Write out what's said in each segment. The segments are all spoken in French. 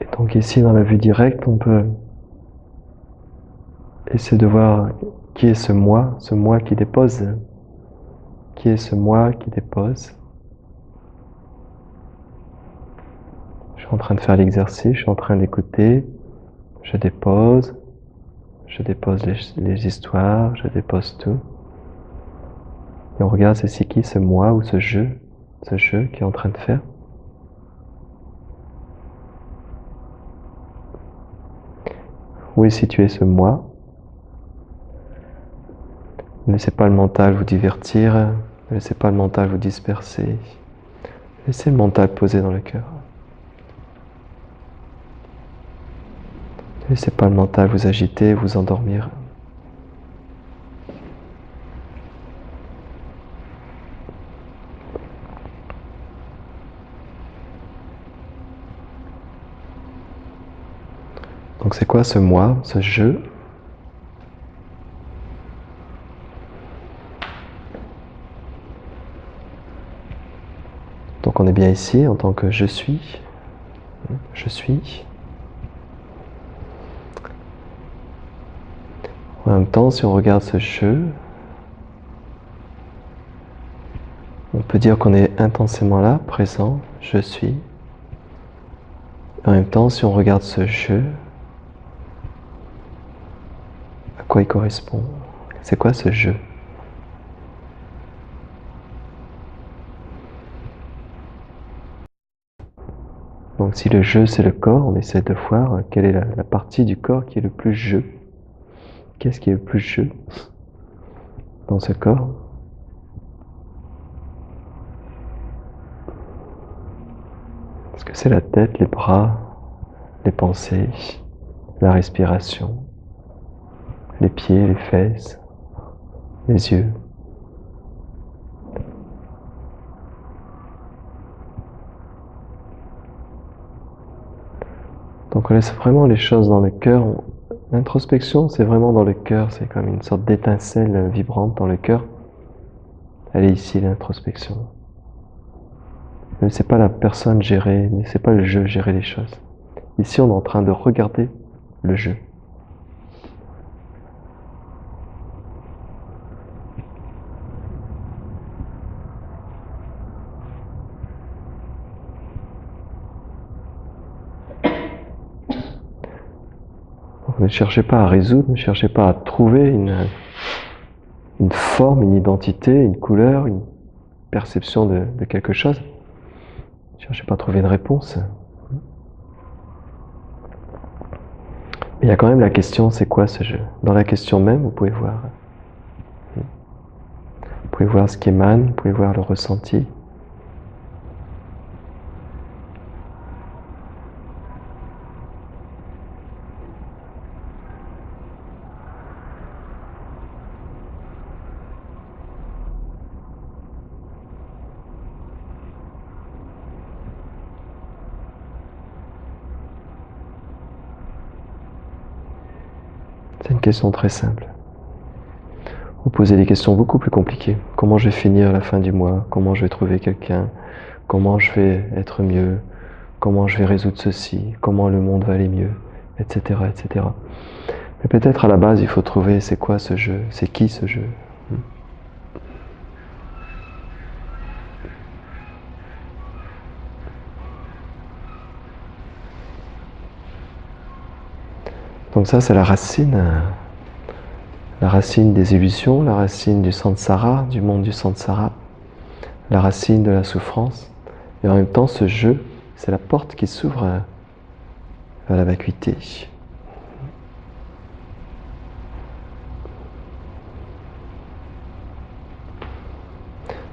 Et donc ici, dans la vue directe, on peut essayer de voir qui est ce moi qui dépose. Qui est ce moi qui dépose? Je suis en train de faire l'exercice, je suis en train d'écouter, je dépose les histoires, je dépose tout. Et on regarde c'est qui ce moi ou ce jeu qui est en train de faire. Où est situé ce moi? Ne laissez pas le mental vous divertir, ne laissez pas le mental vous disperser. Laissez le mental poser dans le cœur. Ne laissez pas le mental vous agiter, vous endormir. Donc c'est quoi ce moi, ce jeu? Donc on est bien ici en tant que je suis. Je suis. En même temps, si on regarde ce jeu, on peut dire qu'on est intensément là, présent, je suis. En même temps, si on regarde ce jeu, à quoi il correspond? C'est quoi ce jeu? Donc si le jeu c'est le corps, on essaie de voir quelle est la partie du corps qui est le plus jeu. Qu'est-ce qui est le plus jeu dans ce corps? Est-ce que c'est la tête, les bras, les pensées, la respiration, les pieds, les fesses, les yeux? Donc on laisse vraiment les choses dans le cœur. L'introspection, c'est vraiment dans le cœur, c'est comme une sorte d'étincelle vibrante dans le cœur. Elle est ici, l'introspection. Ne laissez pas la personne gérer, ne laissez pas le jeu gérer les choses. Ici, on est en train de regarder le jeu. Donc, ne cherchez pas à résoudre, ne cherchez pas à trouver une forme, une identité, une couleur, une perception de quelque chose. Ne cherchez pas à trouver une réponse. Mais il y a quand même la question, c'est quoi ce jeu? Dans la question même, vous pouvez voir. Vous pouvez voir ce qui émane, vous pouvez voir le ressenti. C'est une question très simple. Vous posez des questions beaucoup plus compliquées. Comment je vais finir la fin du mois? Comment je vais trouver quelqu'un? Comment je vais être mieux? Comment je vais résoudre ceci? Comment le monde va aller mieux? Etc. etc. Mais peut-être à la base, il faut trouver c'est quoi ce jeu? C'est qui ce jeu? Donc ça, c'est la racine des illusions, la racine du samsara, du monde du samsara, la racine de la souffrance. Et en même temps, ce jeu, c'est la porte qui s'ouvre vers la vacuité.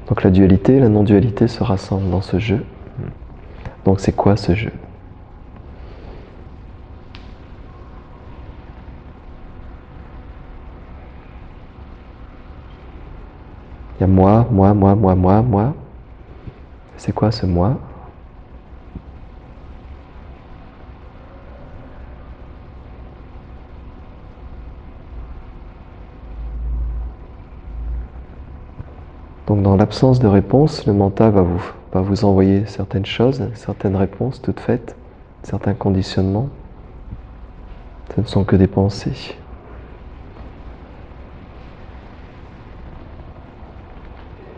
Donc la dualité et la non-dualité se rassemblent dans ce jeu. Donc c'est quoi ce jeu? Il y a moi, moi, moi, moi, moi, moi. C'est quoi ce moi? Donc dans l'absence de réponse, le mental va vous envoyer certaines choses, certaines réponses toutes faites, certains conditionnements. Ce ne sont que des pensées.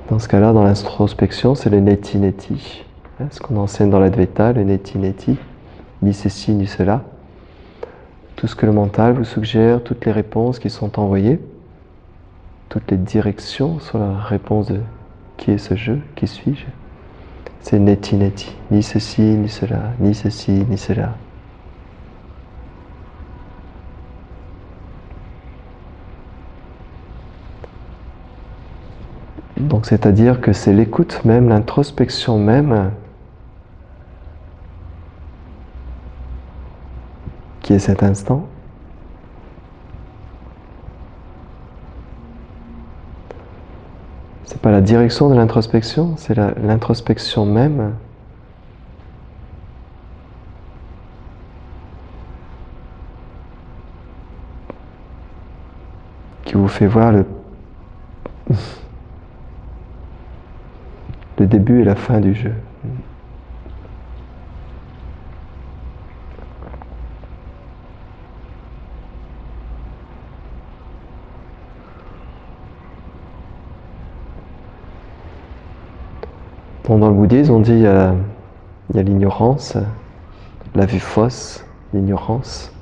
Dans ce cas-là, dans l'introspection, c'est le neti-neti. Ce qu'on enseigne dans l'Advaita, le neti-neti, ni ceci ni cela. Tout ce que le mental vous suggère, toutes les réponses qui sont envoyées, toutes les directions sur la réponse de qui est ce je, qui suis-je, c'est neti-neti, ni ceci ni cela, ni ceci ni cela. Donc c'est-à-dire que c'est l'écoute même, l'introspection même qui est cet instant. C'est pas la direction de l'introspection, c'est l'introspection même qui vous fait voir le début et la fin du jeu. Dans le bouddhisme, on dit il y a l'ignorance, la vue fausse, l'ignorance.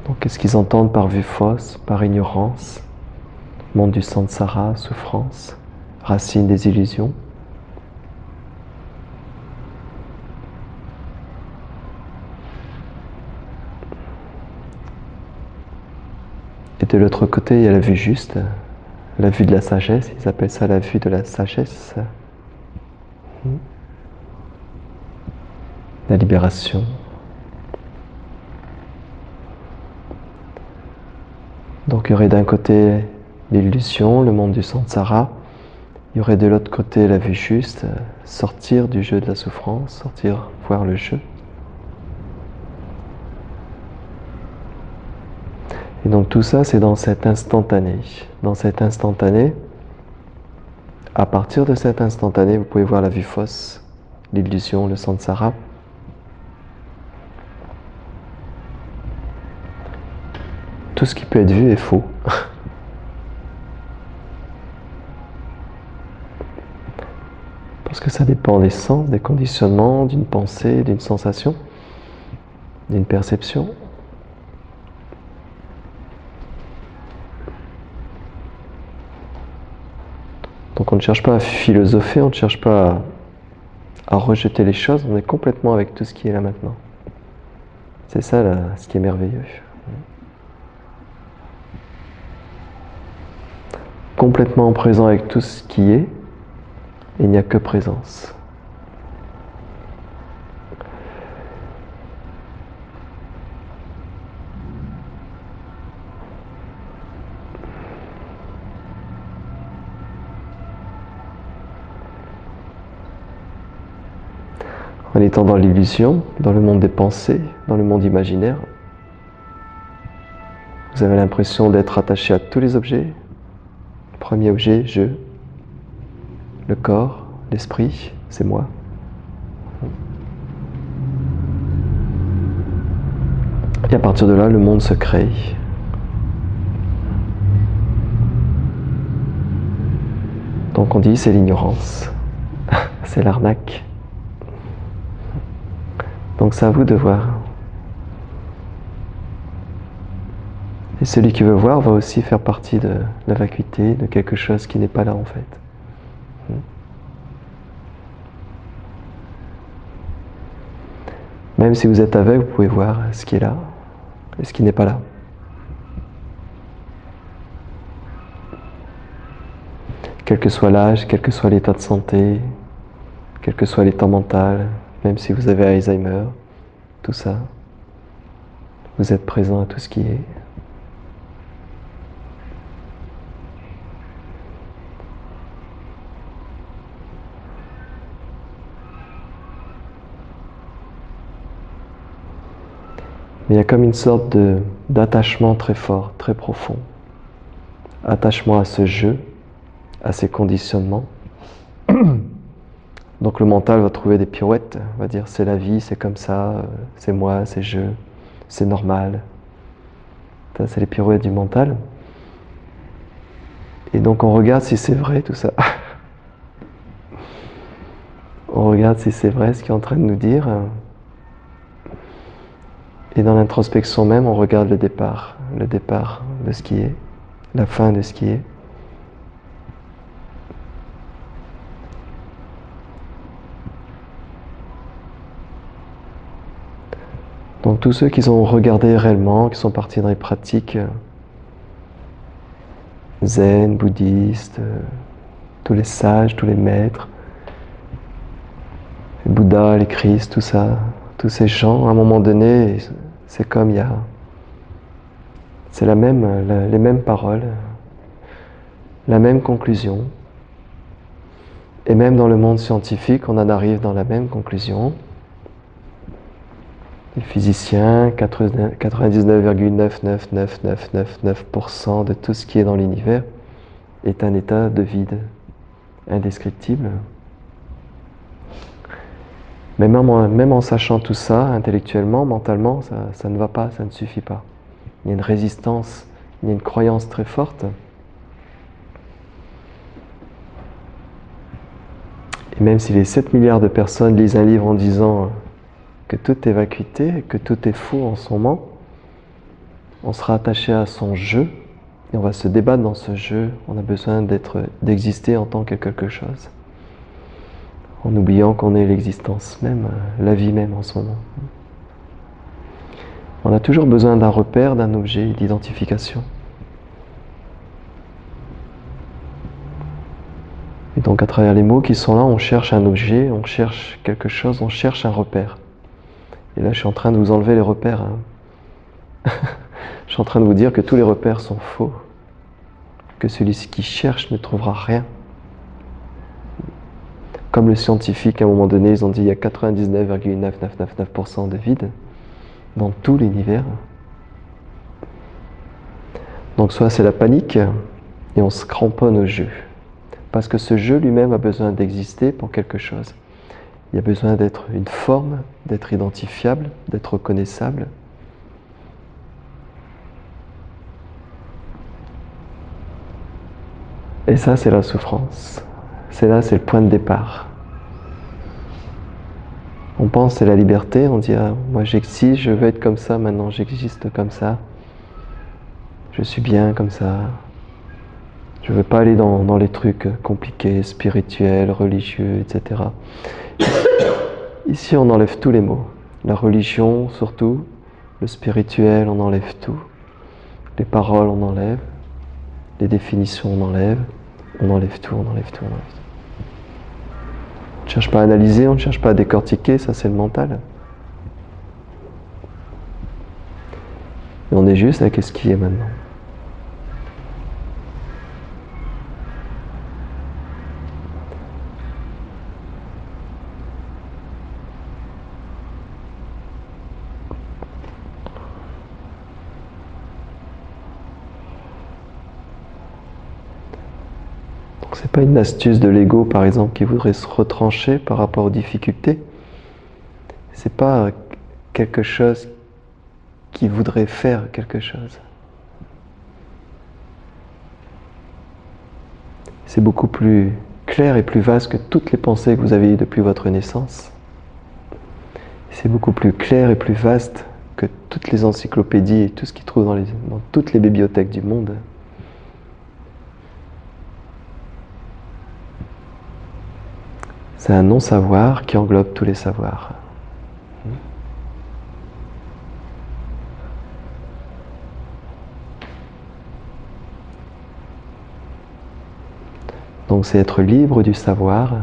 Donc qu'est-ce qu'ils entendent par vue fausse, par ignorance? Monde du samsara, souffrance, racine des illusions. Et de l'autre côté, il y a la vue juste, la vue de la sagesse, ils appellent ça la vue de la sagesse. La libération. Donc il y aurait d'un côté l'illusion, le monde du samsara, il y aurait de l'autre côté la vue juste, sortir du jeu de la souffrance, sortir voir le jeu. Et donc tout ça, c'est dans cet instantané. Dans cet instantané, à partir de cet instantané, vous pouvez voir la vue fausse, l'illusion, le samsara. Tout ce qui peut être vu est faux. Parce que ça dépend des sens, des conditionnements, d'une pensée, d'une sensation, d'une perception. Donc on ne cherche pas à philosopher, on ne cherche pas à rejeter les choses, on est complètement avec tout ce qui est là maintenant. C'est ça là, ce qui est merveilleux. Complètement présent avec tout ce qui est, et il n'y a que présence. En étant dans l'illusion, dans le monde des pensées, dans le monde imaginaire, vous avez l'impression d'être attaché à tous les objets. Premier objet, je. Le corps, l'esprit, c'est moi. Et à partir de là, le monde se crée. Donc on dit c'est l'ignorance, c'est l'arnaque. Donc c'est à vous de voir. Et celui qui veut voir va aussi faire partie de la vacuité, de quelque chose qui n'est pas là en fait. Même si vous êtes aveugle, vous pouvez voir ce qui est là et ce qui n'est pas là. Quel que soit l'âge, quel que soit l'état de santé, quel que soit l'état mental, même si vous avez Alzheimer, tout ça, vous êtes présent à tout ce qui est. Mais il y a comme une sorte d'attachement très fort, très profond. Attachement à ce jeu, à ces conditionnements, Donc le mental va trouver des pirouettes, va dire c'est la vie, c'est comme ça, c'est moi, c'est je, c'est normal. Ça, c'est les pirouettes du mental. Et donc on regarde si c'est vrai tout ça. On regarde si c'est vrai ce qu'il est en train de nous dire. Et dans l'introspection même, on regarde le départ de ce qui est, la fin de ce qui est. Donc tous ceux qui ont regardé réellement, qui sont partis dans les pratiques zen, bouddhistes, tous les sages, tous les maîtres, les Bouddhas, les Christ, tout ça, tous ces gens, à un moment donné, c'est comme c'est les mêmes paroles, la même conclusion. Et même dans le monde scientifique, on en arrive dans la même conclusion. Les physiciens, 99,99999% de tout ce qui est dans l'univers est un état de vide, indescriptible. Mais même en sachant tout ça, intellectuellement, mentalement, ça ne va pas, ça ne suffit pas. Il y a une résistance, il y a une croyance très forte. Et même si les 7 milliards de personnes lisent un livre en disant que tout est vacuité, que tout est faux en ce moment, on sera attaché à son jeu et on va se débattre dans ce jeu. On a besoin d'exister en tant que quelque chose, en oubliant qu'on est l'existence même, la vie même en ce moment. On a toujours besoin d'un repère, d'un objet, d'identification. Et donc à travers les mots qui sont là, on cherche un objet, on cherche quelque chose, on cherche un repère. Et là, je suis en train de vous enlever les repères. Je suis en train de vous dire que tous les repères sont faux, que celui qui cherche ne trouvera rien. Comme le scientifique, à un moment donné, ils ont dit il y a 99,9999% de vide dans tout l'univers. Donc soit c'est la panique et on se cramponne au jeu. Parce que ce jeu lui-même a besoin d'exister pour quelque chose. Il a besoin d'être une forme, d'être identifiable, d'être reconnaissable. Et ça, c'est la souffrance. C'est le point de départ. On pense c'est la liberté, on dit ah, moi j'existe, je veux être comme ça, maintenant j'existe comme ça. Je suis bien comme ça. Je ne veux pas aller dans les trucs compliqués, spirituels, religieux, etc. Ici, on enlève tous les mots. La religion, surtout. Le spirituel, on enlève tout. Les paroles, on enlève. Les définitions, on enlève. On enlève tout, on enlève tout, on enlève tout. On ne cherche pas à analyser, on ne cherche pas à décortiquer, ça c'est le mental. Et on est juste avec ce qui est maintenant. C'est pas une astuce de l'ego, par exemple, qui voudrait se retrancher par rapport aux difficultés. C'est pas quelque chose qui voudrait faire quelque chose. C'est beaucoup plus clair et plus vaste que toutes les pensées que vous avez eues depuis votre naissance. C'est beaucoup plus clair et plus vaste que toutes les encyclopédies et tout ce qui se trouve dans toutes les bibliothèques du monde. C'est un non-savoir qui englobe tous les savoirs. Donc c'est être libre du savoir.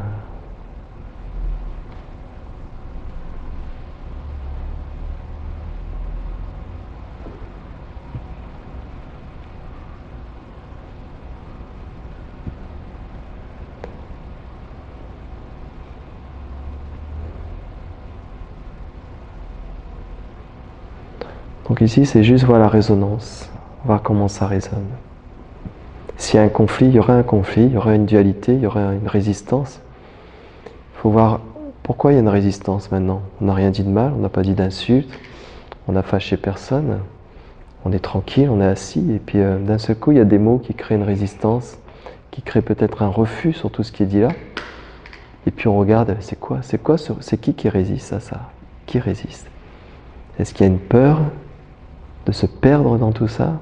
Donc ici, c'est juste voir la résonance, voir comment ça résonne. S'il y a un conflit, il y aura un conflit, il y aura une dualité, il y aura une résistance. Il faut voir pourquoi il y a une résistance maintenant. On n'a rien dit de mal, on n'a pas dit d'insulte, on n'a fâché personne, on est tranquille, on est assis, et puis d'un seul coup, il y a des mots qui créent une résistance, qui créent peut-être un refus sur tout ce qui est dit là. Et puis on regarde, c'est qui résiste à ça? Qui résiste? Est-ce qu'il y a une peur de se perdre dans tout ça?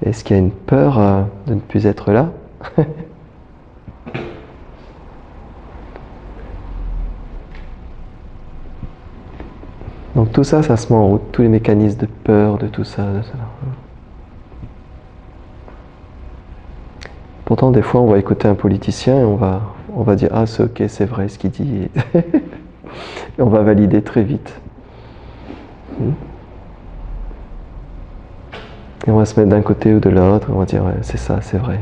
Est-ce qu'il y a une peur de ne plus être là? Donc tout ça, ça se met en route, tous les mécanismes de peur, de tout ça, de cela. Pourtant, des fois, on va écouter un politicien et on va dire « Ah, c'est ok, c'est vrai ce qu'il dit. » Et on va valider très vite. Et on va se mettre d'un côté ou de l'autre, on va dire ouais, c'est ça, c'est vrai.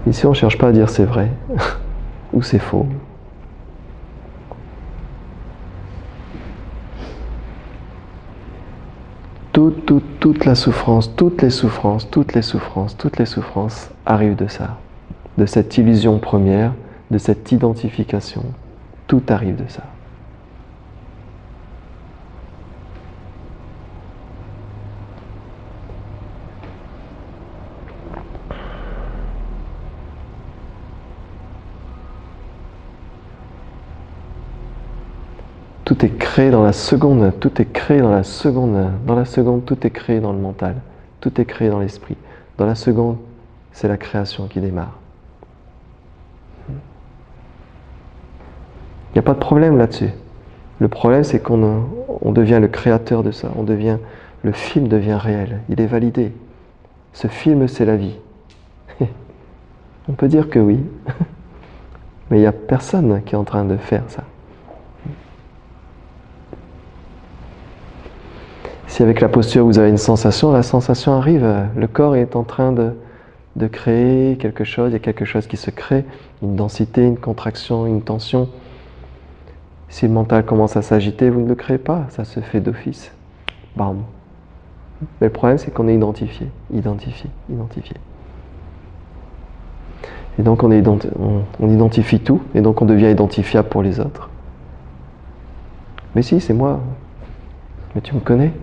Ici, on ne cherche pas à dire c'est vrai ou c'est faux. Toute la souffrance, toutes les souffrances arrivent de ça, de cette illusion première, de cette identification. Tout arrive de ça. Tout est créé dans la seconde, tout est créé dans la seconde, tout est créé dans le mental, tout est créé dans l'esprit. Dans la seconde, c'est la création qui démarre. Il n'y a pas de problème là-dessus. Le problème, c'est qu'on devient le créateur de ça, le film devient réel, il est validé. Ce film, c'est la vie. On peut dire que oui, mais il n'y a personne qui est en train de faire ça. Si avec la posture vous avez une sensation, la sensation arrive, le corps est en train de créer quelque chose, il y a quelque chose qui se crée, une densité, une contraction, une tension. Si le mental commence à s'agiter, vous ne le créez pas, ça se fait d'office. Bam. Mais le problème, c'est qu'on est identifié. Et donc on identifie tout, et donc on devient identifiable pour les autres. Mais si, c'est moi. Mais tu me connais.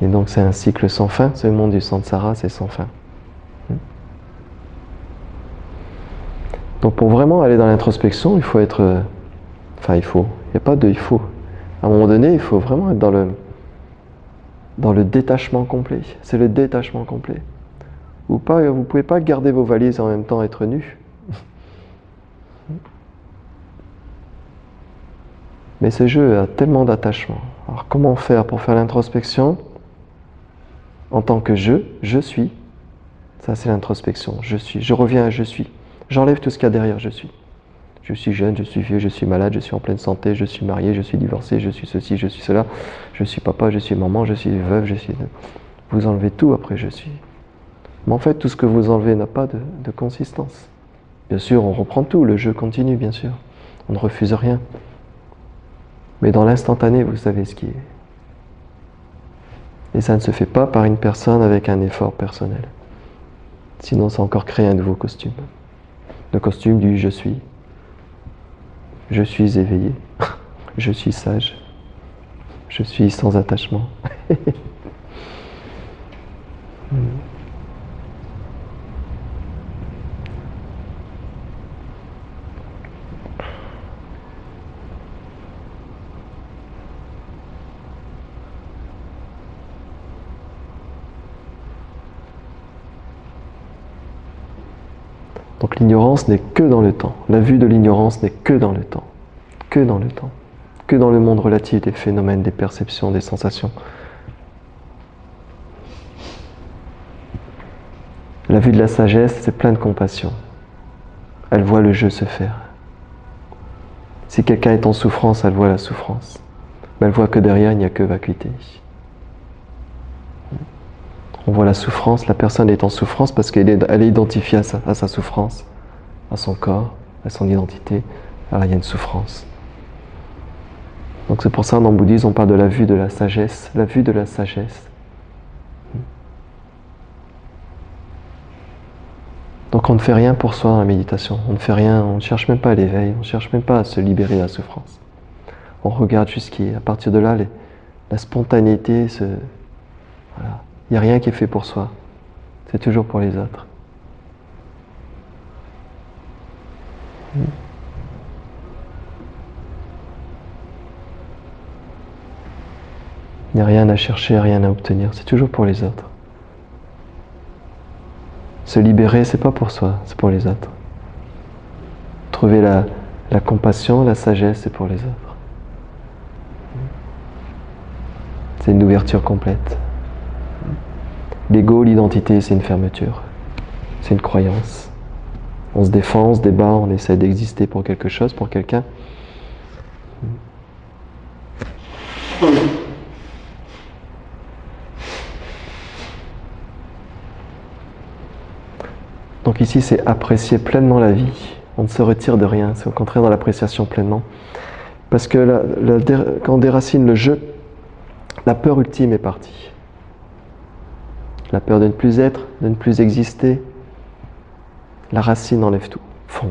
Et donc c'est un cycle sans fin, ce monde du samsara, c'est sans fin. Donc pour vraiment aller dans l'introspection, il faut être... il n'y a pas de il faut. À un moment donné, il faut vraiment être dans le détachement complet. C'est le détachement complet. Vous ne pouvez pas garder vos valises et en même temps être nu. Mais ce jeu a tellement d'attachement. Alors comment faire pour faire l'introspection? En tant que je suis. Ça c'est l'introspection, je suis. Je reviens à je suis. J'enlève tout ce qu'il y a derrière je suis. Je suis jeune, je suis vieux, je suis malade, je suis en pleine santé, je suis marié, je suis divorcé, je suis ceci, je suis cela. Je suis papa, je suis maman, je suis veuve, je suis... Vous enlevez tout après je suis. Mais en fait, tout ce que vous enlevez n'a pas de consistance. Bien sûr, on reprend tout, le jeu continue, bien sûr. On ne refuse rien. Mais dans l'instantané, vous savez ce qui est. Et ça ne se fait pas par une personne avec un effort personnel. Sinon, ça encore crée un nouveau costume. Le costume du je suis. Je suis éveillé. Je suis sage. Je suis sans attachement. Donc l'ignorance n'est que dans le temps. La vue de l'ignorance n'est que dans le temps. Que dans le temps. Que dans le monde relatif des phénomènes, des perceptions, des sensations. La vue de la sagesse, c'est plein de compassion. Elle voit le jeu se faire. Si quelqu'un est en souffrance, elle voit la souffrance. Mais elle voit que derrière, il n'y a que vacuité. On voit la souffrance, la personne est en souffrance parce qu'elle est identifiée à sa souffrance, à son corps, à son identité. Alors il y a une souffrance. Donc c'est pour ça, dans le bouddhisme, on parle de la vue de la sagesse. La vue de la sagesse. Donc on ne fait rien pour soi dans la méditation, on ne fait rien, on ne cherche même pas à l'éveil, on ne cherche même pas à se libérer de la souffrance. On regarde jusqu'à partir de là, la spontanéité, voilà. Il n'y a rien qui est fait pour soi, c'est toujours pour les autres. Il n'y a rien à chercher, rien à obtenir, c'est toujours pour les autres. Se libérer, c'est pas pour soi, c'est pour les autres. Trouver la compassion, la sagesse, c'est pour les autres. C'est une ouverture complète. L'ego, l'identité, c'est une fermeture. C'est une croyance. On se défend, on se débat, on essaie d'exister pour quelque chose, pour quelqu'un. Donc ici, c'est apprécier pleinement la vie. On ne se retire de rien, c'est au contraire dans l'appréciation pleinement. Parce que quand on déracine le jeu, la peur ultime est partie. La peur de ne plus être, de ne plus exister. La racine enlève tout, fond.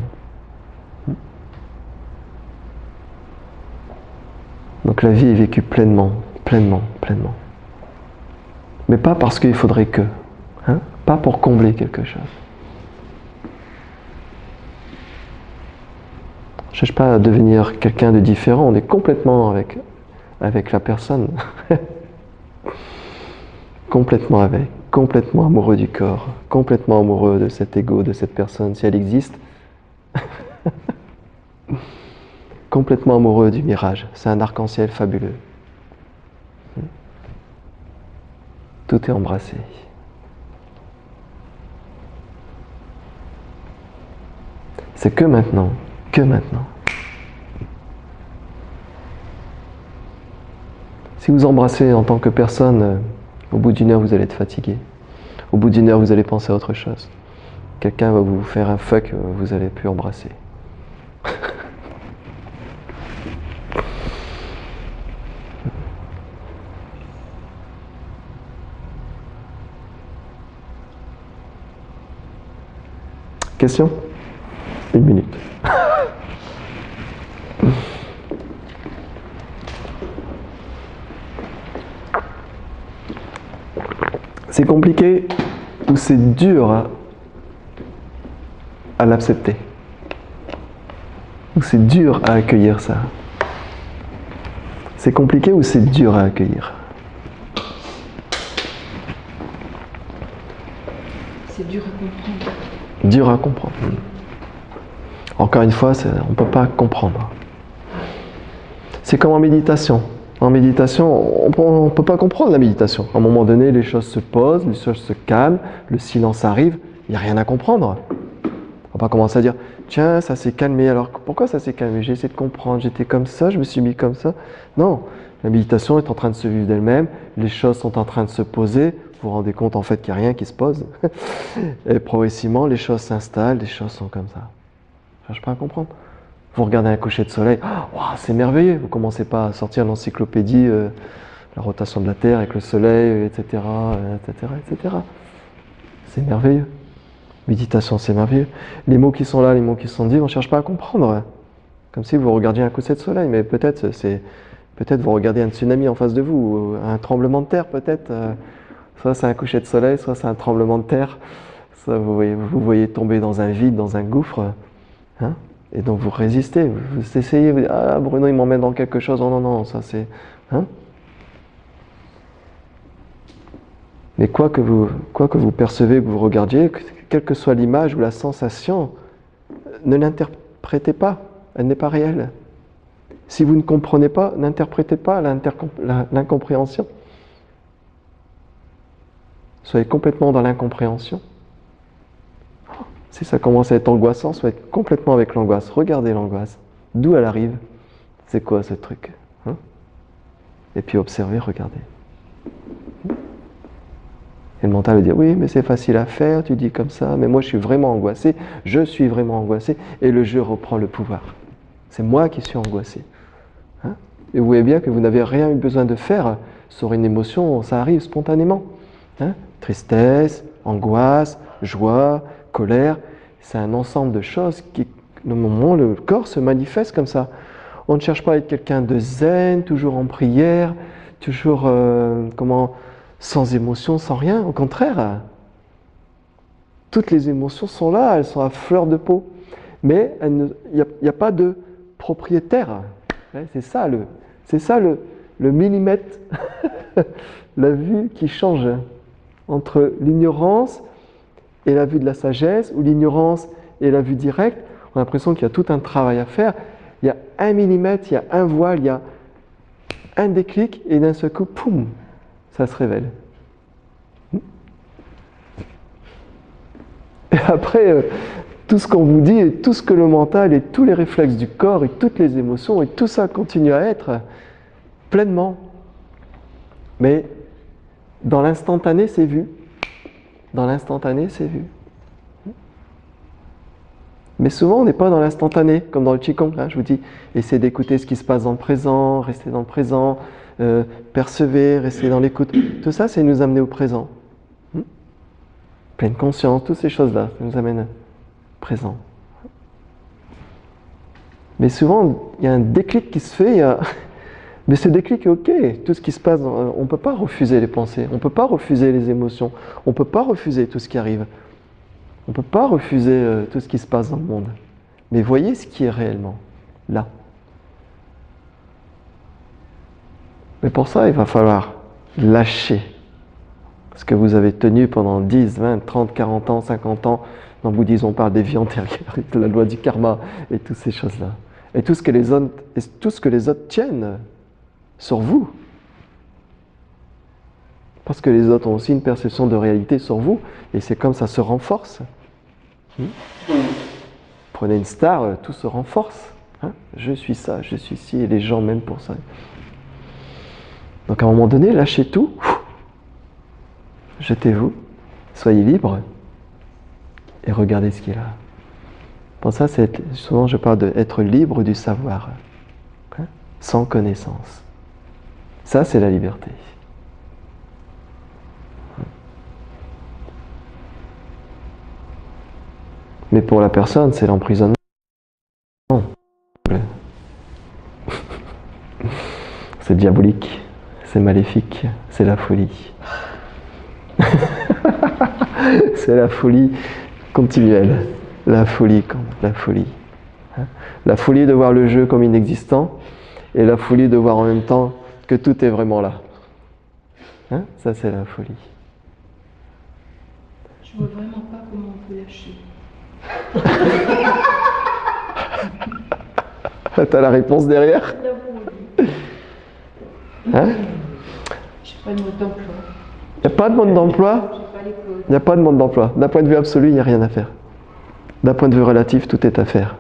Donc la vie est vécue pleinement, pleinement, pleinement. Mais pas parce qu'il faudrait que, hein? Pas pour combler quelque chose. On ne cherche pas à devenir quelqu'un de différent, on est complètement avec la personne. Complètement avec, complètement amoureux du corps, complètement amoureux de cet ego, de cette personne, si elle existe. Complètement amoureux du mirage, c'est un arc-en-ciel fabuleux. Tout est embrassé. C'est que maintenant, que maintenant. Si vous embrassez en tant que personne, au bout d'une heure, vous allez être fatigué. Au bout d'une heure, vous allez penser à autre chose. Quelqu'un va vous faire un fuck, vous n'allez plus embrasser. Question ? 1 minute. C'est compliqué ou c'est dur à l'accepter? Ou c'est dur à accueillir ça? C'est compliqué ou c'est dur à accueillir? C'est dur à comprendre. Dur à comprendre. Encore une fois, on ne peut pas comprendre. C'est comme en méditation. En méditation, on ne peut pas comprendre la méditation. À un moment donné, les choses se posent, les choses se calment, le silence arrive, il n'y a rien à comprendre. On va pas commencer à dire, tiens, ça s'est calmé, alors pourquoi ça s'est calmé? J'ai essayé de comprendre, j'étais comme ça, je me suis mis comme ça. Non, la méditation est en train de se vivre d'elle-même, les choses sont en train de se poser, vous vous rendez compte en fait qu'il n'y a rien qui se pose. Et progressivement, les choses s'installent, les choses sont comme ça. Je ne cherche pas à comprendre. Vous regardez un coucher de soleil, oh, c'est merveilleux. Vous ne commencez pas à sortir l'encyclopédie, la rotation de la Terre avec le soleil, etc., etc., etc. C'est merveilleux. Méditation, c'est merveilleux. Les mots qui sont là, les mots qui sont dits, on ne cherche pas à comprendre. Comme si vous regardiez un coucher de soleil, mais peut-être vous regardez un tsunami en face de vous, un tremblement de terre peut-être. Soit c'est un coucher de soleil, soit c'est un tremblement de terre. Soit vous voyez tomber dans un vide, dans un gouffre. Hein? Et donc vous résistez, vous essayez, vous dites, ah Bruno il m'emmène dans quelque chose, oh non, non, ça c'est... Hein? Mais quoi que vous percevez, que vous regardiez, quelle que soit l'image ou la sensation, ne l'interprétez pas, elle n'est pas réelle. Si vous ne comprenez pas, n'interprétez pas l'incompréhension. Soyez complètement dans l'incompréhension. Si ça commence à être angoissant, soyez complètement avec l'angoisse. Regardez l'angoisse. D'où elle arrive? C'est quoi ce truc? Hein? Et puis observez, regardez. Et le mental va dire, oui, mais c'est facile à faire, tu dis comme ça, mais moi je suis vraiment angoissé, et le jeu reprend le pouvoir. C'est moi qui suis angoissé. Hein? Et vous voyez bien que vous n'avez rien eu besoin de faire sur une émotion, ça arrive spontanément. Hein? Tristesse, angoisse, joie, colère, c'est un ensemble de choses qui, au moment où le corps se manifeste comme ça. On ne cherche pas à être quelqu'un de zen, toujours en prière, toujours sans émotion, sans rien. Au contraire, toutes les émotions sont là, elles sont à fleur de peau. Mais il n'y a pas de propriétaire. C'est ça le millimètre, la vue qui change entre l'ignorance et la vue de la sagesse, ou l'ignorance et la vue directe. On a l'impression qu'il y a tout un travail à faire. Il y a 1 millimètre, il y a un voile, il y a un déclic, et d'un seul coup, poum, ça se révèle. Et après, tout ce qu'on vous dit, et tout ce que le mental, et tous les réflexes du corps, et toutes les émotions, et tout ça continue à être pleinement. Mais dans l'instantané, c'est vu. Dans l'instantané, c'est vu. Mais souvent, on n'est pas dans l'instantané, comme dans le Qigong. Je vous dis, essayez d'écouter ce qui se passe dans le présent, restez dans le présent, percevez, restez dans l'écoute. Tout ça, c'est nous amener au présent. Pleine conscience, toutes ces choses-là, ça nous amène au présent. Mais souvent, il y a un déclic qui se fait, mais ce déclic est ok. Tout ce qui se passe, on ne peut pas refuser les pensées, on ne peut pas refuser les émotions, on ne peut pas refuser tout ce qui arrive. On ne peut pas refuser tout ce qui se passe dans le monde. Mais voyez ce qui est réellement là. Mais pour ça, il va falloir lâcher ce que vous avez tenu pendant 10, 20, 30, 40 ans, 50 ans. Dans le bouddhisme, on parle des vies antérieures, de la loi du karma et toutes ces choses-là. Et tout ce que les autres tiennent sur vous. Parce que les autres ont aussi une perception de réalité sur vous. Et c'est comme ça se renforce. Prenez une star, tout se renforce. Je suis ça, je suis ci, et les gens m'aiment pour ça. Donc à un moment donné, lâchez tout. Jetez-vous, soyez libre et regardez ce qui est là. Pour ça, souvent je parle d'être libre du savoir, sans connaissance. Ça, c'est la liberté. Mais pour la personne, c'est l'emprisonnement. C'est diabolique, c'est maléfique, c'est la folie. C'est la folie continuelle. La folie. La folie de voir le jeu comme inexistant et la folie de voir en même temps que tout est vraiment là. Ça, c'est la folie. Je vois vraiment pas comment on peut lâcher. T'as la réponse derrière? J'ai pas de mode d'emploi. Il n'y a pas de mode d'emploi? Il n'y a pas de mode d'emploi. D'un point de vue absolu, il n'y a rien à faire. D'un point de vue relatif, tout est à faire.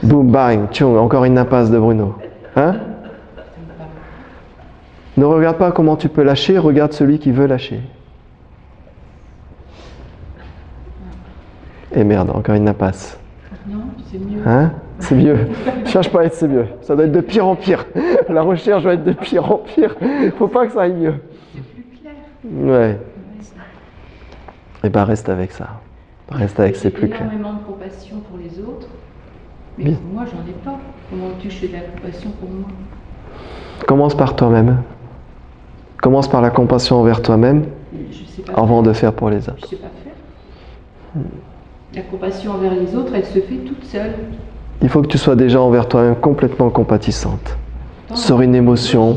Boum, bang, tchong, encore une impasse de Bruno. Ne regarde pas comment tu peux lâcher, regarde celui qui veut lâcher. Et merde, encore une impasse. Non, c'est mieux. C'est mieux. Cherche pas à être c'est mieux. Ça doit être de pire en pire. La recherche doit être de pire en pire. Faut pas que ça aille mieux. C'est plus clair. Ouais. Et ben reste avec ça. Reste avec c'est plus clair. J'ai énormément de compassion pour les autres, mais pour moi, j'en ai pas. Comment tu fais de la compassion pour moi? Commence par toi-même. Commence par la compassion envers toi-même avant de faire pour les autres. Je sais pas faire. La compassion envers les autres, elle se fait toute seule. Il faut que tu sois déjà envers toi-même complètement compatissante. Sur une émotion,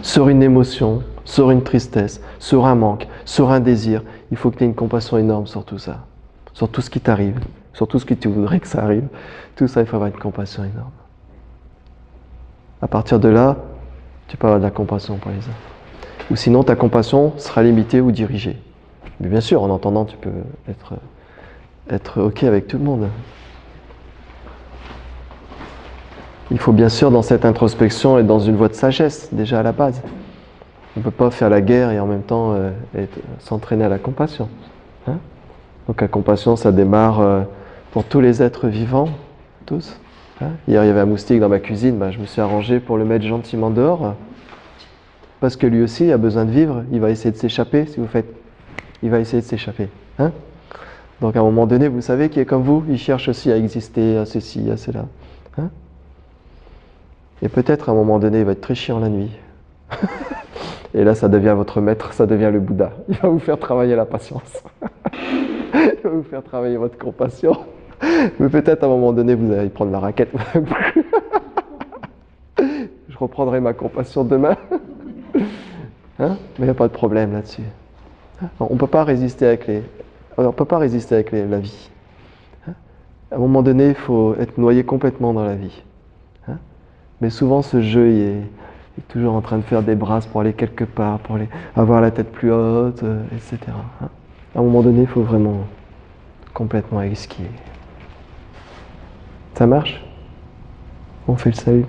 sur une tristesse, sur un manque, sur un désir. Il faut que tu aies une compassion énorme sur tout ça. Sur tout ce qui t'arrive, sur tout ce que tu voudrais que ça arrive. Tout ça, il faut avoir une compassion énorme. À partir de là, tu peux avoir de la compassion pour les autres. Ou sinon, ta compassion sera limitée ou dirigée. Mais bien sûr, en entendant, tu peux être OK avec tout le monde. Il faut bien sûr, dans cette introspection, être dans une voie de sagesse, déjà à la base. On ne peut pas faire la guerre et en même temps s'entraîner à la compassion. Donc la compassion, ça démarre pour tous les êtres vivants, tous. Hier, il y avait un moustique dans ma cuisine, je me suis arrangé pour le mettre gentiment dehors. Parce que lui aussi a besoin de vivre, il va essayer de s'échapper. Si vous faites il va essayer de s'échapper. Hein? Donc à un moment donné, vous savez qu'il est comme vous, il cherche aussi à exister, à ceci, à cela. Hein? Et peut-être à un moment donné, il va être très chiant la nuit. Et là, ça devient votre maître, ça devient le Bouddha. Il va vous faire travailler la patience. Il va vous faire travailler votre compassion. Mais peut-être à un moment donné, vous allez prendre la raquette. Je reprendrai ma compassion demain. Hein? Mais il n'y a pas de problème là-dessus. On ne peut pas résister avec la vie. À un moment donné, il faut être noyé complètement dans la vie. Hein? Mais souvent, ce jeu, il est toujours en train de faire des brasses pour aller quelque part, pour aller avoir la tête plus haute, etc. Hein? À un moment donné, il faut vraiment complètement esquiver. Ça marche? On fait le salut.